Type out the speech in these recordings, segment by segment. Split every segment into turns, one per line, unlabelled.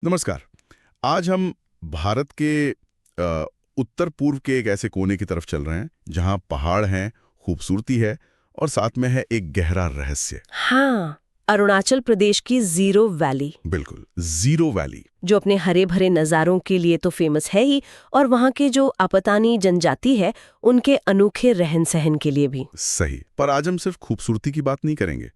नमस्कार। आज हम भारत के उत्तर पूर्व के एक ऐसे कोने की तरफ चल रहे हैं जहां पहाड़ हैं, खूबसूरती है और साथ में है एक गहरा रहस्य।
हाँ, अरुणाचल प्रदेश की जीरो वैली,
बिल्कुल, जीरो वैली।
जो अपने हरे भरे नज़ारों के लिए तो फेमस है ही, और वहाँ के जो आपतानी जनजाति है उनके अनोखे रहन सहन के लिए भी।
सही। पर आज हम सिर्फ खूबसूरती की बात नहीं करेंगे,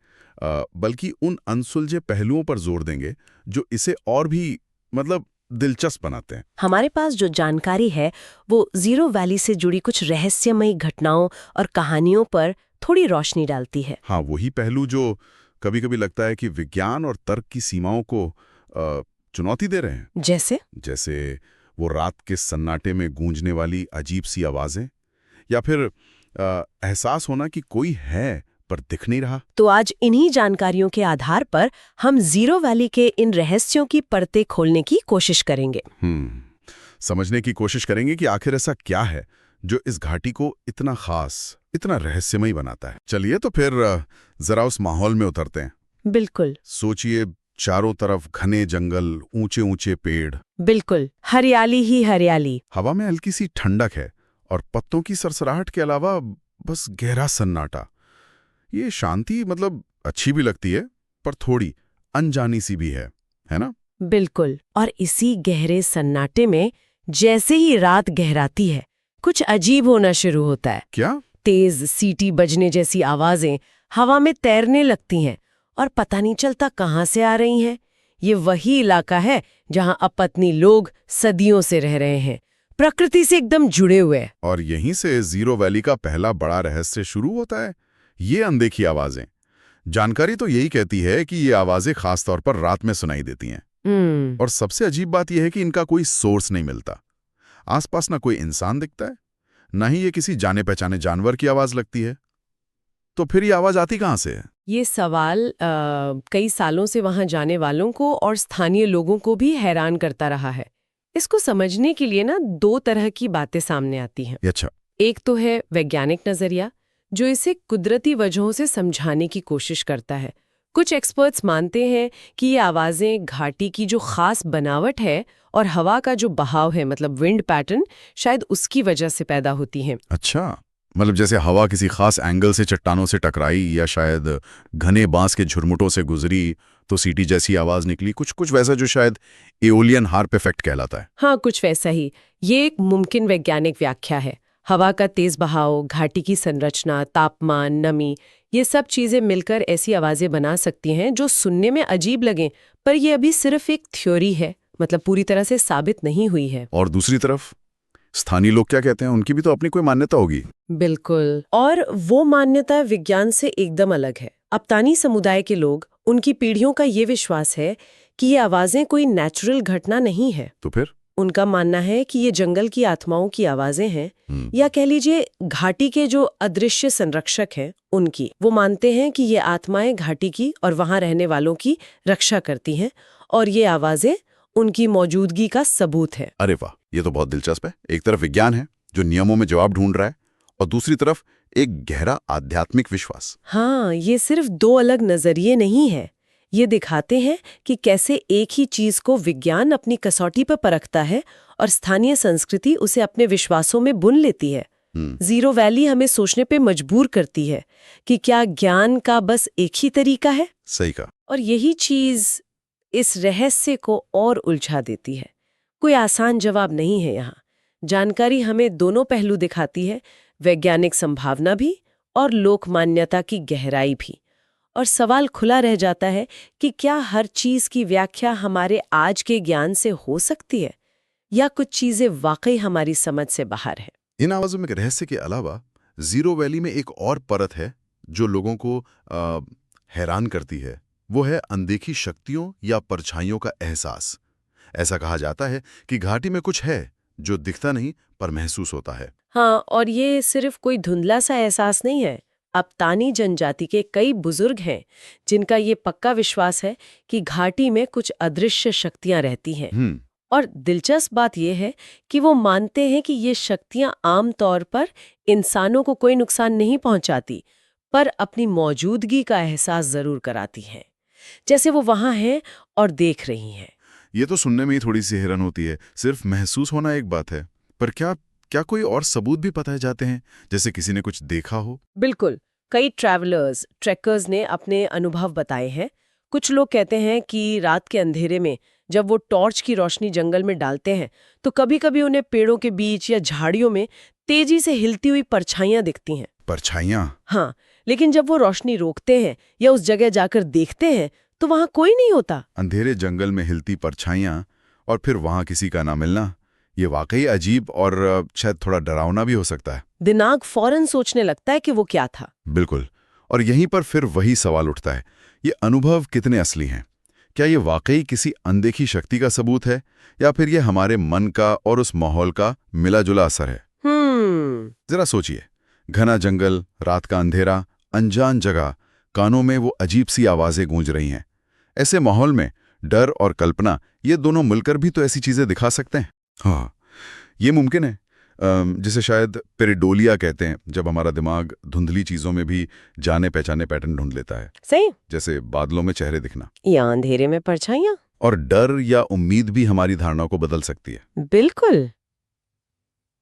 बल्कि उन अनसुलझे पहलुओं पर जोर देंगे जो इसे और भी दिलचस्प बनाते हैं।
हमारे पास जो जानकारी है वो जीरो वैली से जुड़ी कुछ रहस्यमयी घटनाओं और कहानियों पर थोड़ी रोशनी डालती है।
हाँ, वही पहलू जो कभी-कभी लगता है कि विज्ञान और तर्क की सीमाओं को चुनौती दे रहे हैं।
जैसे
जैसे वो रात के सन्नाटे में गूंजने वाली अजीब सी आवाजें, या फिर एहसास होना कि कोई है पर दिख नहीं रहा।
तो आज इन्हीं जानकारियों के आधार पर हम जीरो वैली के इन रहस्यों की परतें खोलने की कोशिश करेंगे।
समझने की कोशिश करेंगे कि आखिर ऐसा क्या है जो इस घाटी को इतना खास, इतना रहस्यमयी बनाता है। चलिए तो फिर जरा उस माहौल में उतरते हैं।
बिल्कुल
सोचिए, चारों तरफ घने जंगल, ऊंचे ऊंचे पेड़,
बिल्कुल, हरियाली ही हरियाली।
हवा में हल्की सी ठंडक है और पत्तों की सरसराहट के अलावा बस गहरा सन्नाटा। ये शांति अच्छी भी लगती है, पर थोड़ी अनजानी सी भी है ना?
बिल्कुल, और इसी गहरे सन्नाटे में जैसे ही रात गहराती है कुछ अजीब होना शुरू होता है।
क्या?
तेज सीटी बजने जैसी आवाजें हवा में तैरने लगती हैं और पता नहीं चलता कहाँ से आ रही हैं। ये वही इलाका है जहाँ अपत्नी लोग सदियों से रह रहे हैं, प्रकृति से एकदम जुड़े हुए हैं।
और यहीं से जीरो वैली का पहला बड़ा रहस्य शुरू होता है, ये अनदेखी आवाजें। जानकारी तो यही कहती है कि ये आवाजें खासतौर पर रात में सुनाई देती हैं। और सबसे अजीब बात यह है कि इनका कोई सोर्स नहीं मिलता। आसपास ना कोई इंसान दिखता है, ना ही ये किसी जाने पहचाने जानवर की आवाज लगती है। तो फिर ये आवाज आती कहाँ से है?
ये सवाल कई सालों से वहां जाने वालों को और स्थानीय लोगों को भी हैरान करता रहा है। इसको समझने के लिए ना दो तरह की बातें सामने आती हैं।
अच्छा।
एक तो है वैज्ञानिक नजरिया, जो इसे कुदरती वजहों से समझाने की कोशिश करता है। कुछ एक्सपर्ट्स मानते हैं कि ये आवाजें घाटी की जो खास बनावट है और हवा का जो बहाव है, मतलब विंड पैटर्न, शायद उसकी वजह से पैदा होती हैं।
अच्छा, जैसे हवा किसी खास एंगल से चट्टानों से टकराई, या शायद घने बांस के झुरमुटों से गुजरी तो सीटी जैसी आवाज निकली। कुछ कुछ वैसा जो शायद एओलियन हार्प इफेक्ट कहलाता है।
हाँ, कुछ वैसा ही। ये एक मुमकिन वैज्ञानिक व्याख्या है। हवा का तेज बहाव, घाटी की संरचना, तापमान, नमी, ये सब चीजें मिलकर ऐसी आवाजें बना सकती हैं जो सुनने में अजीब लगें, पर ये अभी सिर्फ एक थ्योरी है, मतलब पूरी तरह से साबित नहीं हुई है।
और दूसरी तरफ स्थानीय लोग क्या कहते हैं? उनकी भी तो अपनी कोई मान्यता होगी।
बिल्कुल, और वो मान्यता विज्ञान से एकदम अलग है। अपतानी समुदाय के लोग, उनकी पीढ़ियों का ये विश्वास है कि ये आवाजें कोई नेचुरल घटना नहीं है।
तो फिर
उनका मानना है कि ये जंगल की आत्माओं की आवाजें हैं, या कह लीजिए घाटी के जो अदृश्य संरक्षक हैं उनकी। वो मानते हैं कि ये आत्माएं घाटी की और वहां रहने वालों की रक्षा करती हैं, और ये आवाजें उनकी मौजूदगी का सबूत है।
अरे वाह, ये तो बहुत दिलचस्प है। एक तरफ विज्ञान है जो नियमों में जवाब ढूंढ रहा है, और दूसरी तरफ एक गहरा आध्यात्मिक विश्वास।
हाँ, ये सिर्फ दो अलग नजरिए नहीं है। ये दिखाते हैं कि कैसे एक ही चीज को विज्ञान अपनी कसौटी पर परखता है और स्थानीय संस्कृति उसे अपने विश्वासों में बुन लेती है। जीरो वैली हमें सोचने पे मजबूर करती है कि क्या ज्ञान का बस एक ही तरीका है।
सही कहा।
और यही चीज इस रहस्य को और उलझा देती है। कोई आसान जवाब नहीं है यहाँ। जानकारी हमें दोनों पहलू दिखाती है, वैज्ञानिक संभावना भी और लोक मान्यता की गहराई भी। और सवाल खुला रह जाता है कि क्या हर चीज की व्याख्या हमारे आज के ज्ञान से हो सकती है, या कुछ चीजें वाकई हमारी समझ से बाहर है।
इन आवाजों में रहस्य के अलावा जीरो वैली में एक और परत है जो लोगों को हैरान करती है। वो है अनदेखी शक्तियों या परछाइयों का एहसास। ऐसा कहा जाता है कि घाटी में कुछ है जो दिखता नहीं पर महसूस होता है।
हाँ, और ये सिर्फ कोई धुंधला सा एहसास नहीं है। अपतानी जनजाति के कई बुजुर्ग हैं जिनका ये पक्का विश्वास है कि घाटी में कुछ अदृश्य शक्तियां रहती हैं। और दिलचस्प बात यह है कि वो मानते हैं कि ये शक्तियां आम तौर पर इंसानों को कोई नुकसान नहीं पहुंचाती, पर अपनी मौजूदगी का एहसास जरूर कराती हैं, जैसे वो वहां हैं और देख रही हैं।
ये तो सुनने में ही थोड़ी सी हैरान होती है। सिर्फ महसूस होना एक बात है, पर क्या क्या कोई और सबूत भी बताए जाते हैं, जैसे किसी ने कुछ देखा हो?
बिल्कुल। कई ट्रैवलर्स, ट्रेकर्स ने अपने अनुभव बताए हैं। कुछ लोग कहते हैं कि रात के अंधेरे में जब वो टॉर्च की रोशनी जंगल में डालते हैं तो कभी-कभी उन्हें पेड़ों के बीच या झाड़ियों में तेजी से हिलती हुई परछाइयां दिखती हैं।
परछाइयां?
हाँ, लेकिन जब वो रोशनी रोकते हैं या उस जगह जाकर देखते हैं तो वहां कोई नहीं होता।
अंधेरे जंगल में हिलती परछाइयां और फिर वहां किसी का ना मिलना, ये वाकई अजीब और शायद थोड़ा डरावना भी हो सकता है।
दिमाग फौरन सोचने लगता है कि वो क्या था।
बिल्कुल। और यहीं पर फिर वही सवाल उठता है, ये अनुभव कितने असली हैं? क्या ये वाकई किसी अनदेखी शक्ति का सबूत है, या फिर ये हमारे मन का और उस माहौल का मिला-जुला असर है? जरा सोचिए, घना जंगल, रात का अंधेरा, अनजान जगह, कानों में वो अजीब सी आवाजें गूंज रही हैं। ऐसे माहौल में डर और कल्पना, ये दोनों मिलकर भी तो ऐसी चीजें दिखा सकते हैं। हाँ, ये मुमकिन है। जिसे शायद पेरिडोलिया कहते हैं, जब हमारा दिमाग धुंधली चीजों में भी जाने पहचाने पैटर्न ढूंढ लेता है।
सही।
जैसे बादलों में चेहरे दिखना
या अंधेरे में परछाइयां।
और डर या उम्मीद भी हमारी धारणा को बदल सकती है।
बिल्कुल।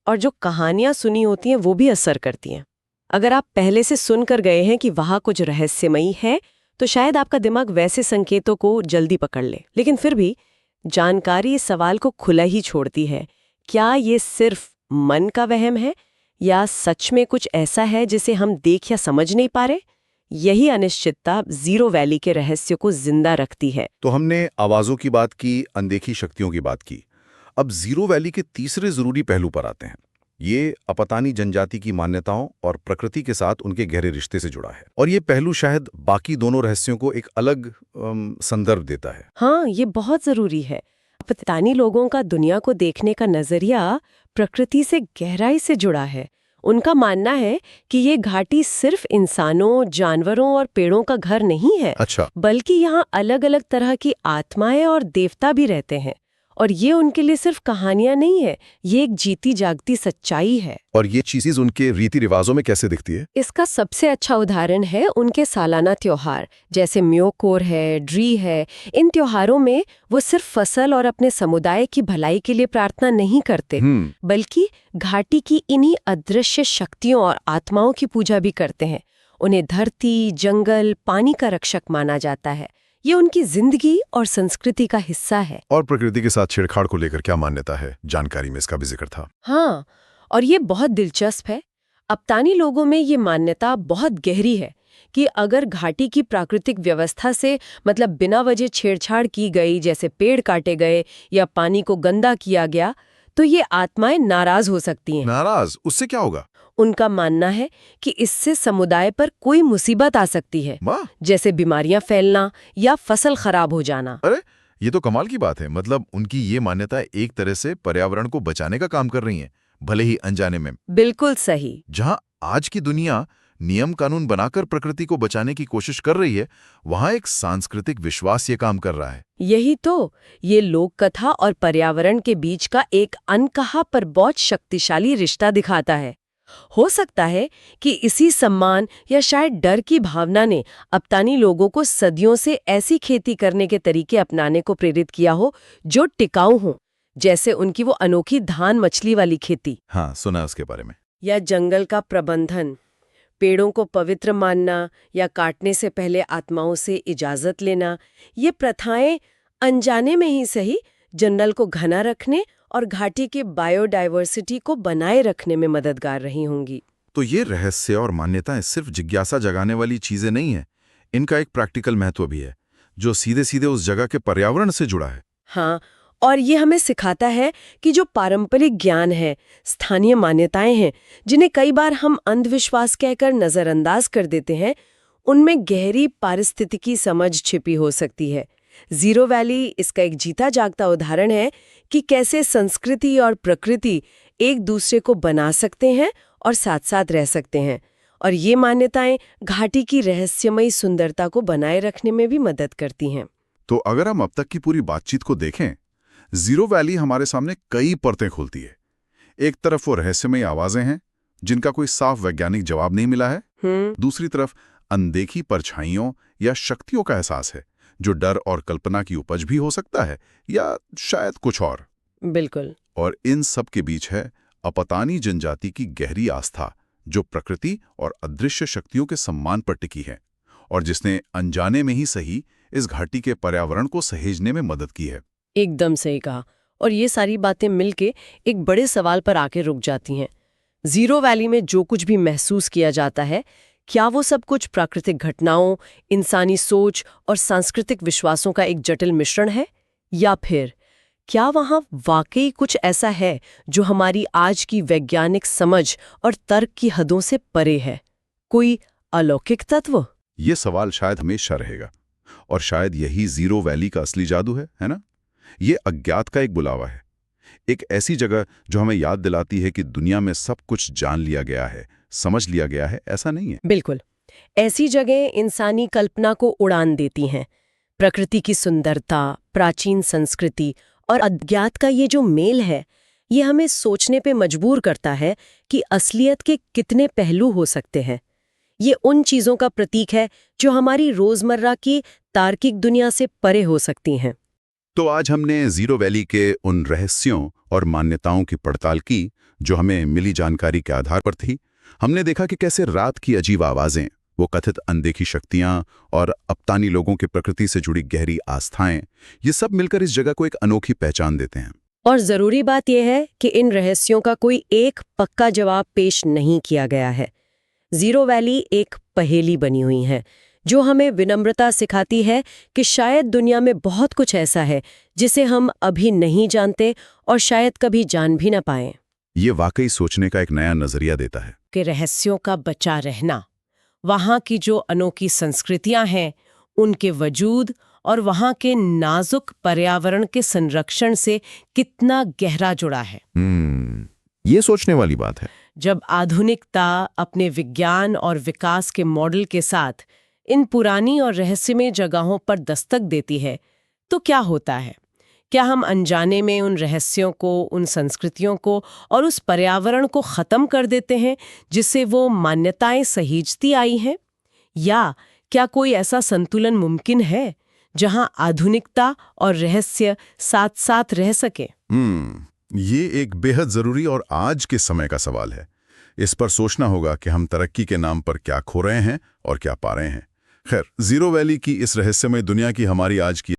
और जो कहानियां सुनी होती हैं वो भी असर करती हैं। अगर आप पहले से सुनकर गए हैं कि वहां कुछ रहस्यमयी है तो शायद आपका दिमाग वैसे संकेतों को जल्दी पकड़ ले। लेकिन फिर भी जानकारी इस सवाल को खुला ही छोड़ती है, क्या ये सिर्फ मन का वहम है या सच में कुछ ऐसा है जिसे हम देख या समझ नहीं पा रहे? यही अनिश्चितता जीरो वैली के रहस्य को जिंदा रखती है।
तो हमने आवाजों की बात की, अनदेखी शक्तियों की बात की। अब जीरो वैली के तीसरे जरूरी पहलू पर आते हैं। ये अपतानी जनजाति की मान्यताओं और प्रकृति के साथ उनके गहरे रिश्ते से जुड़ा है, और ये पहलू शायद बाकी दोनों रहस्यों को एक अलग संदर्भ देता है।
हाँ, ये बहुत जरूरी है। अपतानी लोगों का दुनिया को देखने का नजरिया प्रकृति से गहराई से जुड़ा है। उनका मानना है कि ये घाटी सिर्फ इंसानों, जानवरों और पेड़ों का घर नहीं है,
अच्छा।
बल्कि यहाँ अलग-अलग तरह की आत्माएं और देवता भी रहते हैं। और ये उनके लिए सिर्फ कहानियां नहीं है, ये एक जीती जागती सच्चाई है।
और ये चीज़ उनके रीति रिवाजों में कैसे दिखती है?
इसका सबसे अच्छा उदाहरण है उनके सालाना त्योहार, जैसे म्योकोर है, ड्री है। इन त्योहारों में वो सिर्फ फसल और अपने समुदाय की भलाई के लिए प्रार्थना नहीं करते, बल्कि घाटी की इन्हीं अदृश्य शक्तियों और आत्माओं की पूजा भी करते हैं। उन्हें धरती, जंगल, पानी का रक्षक माना जाता है। ये उनकी जिंदगी और संस्कृति का हिस्सा है।
और प्रकृति के साथ छेड़छाड़ को लेकर क्या मान्यता है? जानकारी में इसका भी जिक्र था।
हाँ, और ये बहुत दिलचस्प है। अपतानी लोगों में ये मान्यता बहुत गहरी है कि अगर घाटी की प्राकृतिक व्यवस्था से मतलब बिना वजह छेड़छाड़ की गई, जैसे पेड़ काटे गए या पानी को गंदा किया गया, तो ये आत्माएं नाराज हो सकती हैं।
नाराज? उससे क्या होगा?
उनका मानना है कि इससे समुदाय पर कोई मुसीबत आ सकती है, जैसे बीमारियां फैलना या फसल खराब हो जाना।
अरे, ये तो कमाल की बात है। मतलब उनकी ये मान्यता एक तरह से पर्यावरण को बचाने का काम कर रही है, भले ही अनजाने में।
बिल्कुल सही।
जहां आज की दुनिया नियम कानून बनाकर प्रकृति को बचाने की कोशिश कर रही है, वहां एक सांस्कृतिक विश्वास ये काम कर रहा है।
यही तो, ये लोक कथा और पर्यावरण के बीच का एक अनकहा पर बहुत शक्तिशाली रिश्ता दिखाता है। हो सकता है कि इसी सम्मान या शायद डर की भावना ने अपतानी लोगों को सदियों से ऐसी खेती करने के तरीके अपनाने को प्रेरित किया हो जो टिकाऊ हो, जैसे उनकी वो अनोखी धान मछली वाली खेती।
हाँ, सुना है उसके बारे में।
या जंगल का प्रबंधन, पेड़ों को पवित्र मानना या काटने से पहले आत्माओं से इजाजत लेना। ये प्रथाएं अनजाने में ही सही जंगल को घना रखने और घाटी के बायोडायवर्सिटी को बनाए रखने में मददगार रही होंगी।
तो ये रहस्य और मान्यताएं सिर्फ जिज्ञासा जगाने वाली चीजें नहीं है, इनका एक प्रैक्टिकल महत्व भी है जो सीधे सीधे उस जगह के पर्यावरण से जुड़ा है।
हाँ, और ये हमें सिखाता है कि जो पारंपरिक ज्ञान है, स्थानीय मान्यताएं हैं, जिन्हें कई बार हम अंधविश्वास कहकर नजरअंदाज कर देते हैं, उनमें गहरी पारिस्थितिकी समझ छिपी हो सकती है। जीरो वैली इसका एक जीता जागता उदाहरण है कि कैसे संस्कृति और प्रकृति एक दूसरे को बना सकते हैं और साथ साथ रह सकते हैं। और ये मान्यताएं घाटी की रहस्यमयी सुंदरता को बनाए रखने में भी मदद करती हैं।
तो अगर हम अब तक की पूरी बातचीत को देखें, जीरो वैली हमारे सामने कई परतें खोलती है। एक तरफ वो रहस्यमयी आवाजें हैं जिनका कोई साफ वैज्ञानिक जवाब नहीं मिला है। दूसरी तरफ अनदेखी परछाइयों या शक्तियों का एहसास है जो डर और कल्पना की उपज भी हो सकता है, या शायद कुछ और।
बिल्कुल।
और इन सब के बीच है अपतानी जनजाति की गहरी आस्था, जो प्रकृति और अदृश्य शक्तियों के सम्मान पर टिकी है, और जिसने अनजाने में ही सही इस घाटी के पर्यावरण को सहेजने में मदद की है।
एकदम सही कहा। और ये सारी बातें मिलके एक बड़े सवाल पर आके रुक जाती हैं। जीरो वैली में जो कुछ भी महसूस किया जाता है, क्या वो सब कुछ प्राकृतिक घटनाओं, इंसानी सोच और सांस्कृतिक विश्वासों का एक जटिल मिश्रण है, या फिर क्या वहाँ वाकई कुछ ऐसा है जो हमारी आज की वैज्ञानिक समझ और तर्क की हदों से परे है? कोई अलौकिक तत्व?
ये सवाल शायद हमेशा रहेगा, और शायद यही जीरो वैली का असली जादू है ना? ये अज्ञात का एक बुलावा है, एक ऐसी जगह जो हमें याद दिलाती है कि दुनिया में सब कुछ जान लिया गया है, समझ लिया गया है, ऐसा नहीं है।
बिल्कुल। ऐसी जगह इंसानी कल्पना को उड़ान देती हैं। प्रकृति की सुंदरता, प्राचीन संस्कृति और अज्ञात का ये जो मेल है, ये हमें सोचने पे मजबूर करता है कि असलियत के कितने पहलू हो सकते हैं। ये उन चीज़ों का प्रतीक है जो हमारी रोज़मर्रा की तार्किक दुनिया से परे हो सकती हैं।
तो आज हमने जीरो वैली के उन रहस्यों और मान्यताओं की पड़ताल की जो हमें मिली जानकारी के आधार पर थी। हमने देखा कि कैसे रात की अजीब आवाज़ें, वो कथित अनदेखी शक्तियां और अपतानी लोगों के प्रकृति से जुड़ी गहरी आस्थाएं, ये सब मिलकर इस जगह को एक अनोखी पहचान देते हैं।
और ज़रूरी बात यह है कि इन रहस्यों का कोई एक पक्का जवाब पेश नहीं किया गया है। जीरो वैली एक पहेली बनी हुई है जो हमें विनम्रता सिखाती है कि शायद दुनिया में बहुत कुछ ऐसा है जिसे हम अभी नहीं जानते और शायद कभी जान भी न पाएं।
ये वाकई सोचने का एक नया नजरिया देता है
कि रहस्यों का बचा रहना, वहाँ की जो अनोखी संस्कृतियाँ हैं, उनके वजूद और वहाँ के नाजुक पर्यावरण के संरक्षण से कितना गहरा जुड़ा है।
ये सोचने वाली बात है।
जब आधुनिकता अपने विज्ञान और विकास के मॉडल के साथ इन पुरानी और रहस्यमय जगहों पर दस्तक देती है, तो क्या होता है? क्या हम अनजाने में उन रहस्यों को, उन संस्कृतियों को और उस पर्यावरण को खत्म कर देते हैं जिससे वो मान्यताएं सहेजती आई हैं? या क्या कोई ऐसा संतुलन मुमकिन है जहां आधुनिकता और रहस्य साथ साथ रह सके?
ये एक बेहद जरूरी और आज के समय का सवाल है। इस पर सोचना होगा कि हम तरक्की के नाम पर क्या खो रहे हैं और क्या पा रहे हैं। खैर, जीरो वैली की इस रहस्यमय दुनिया की हमारी आज की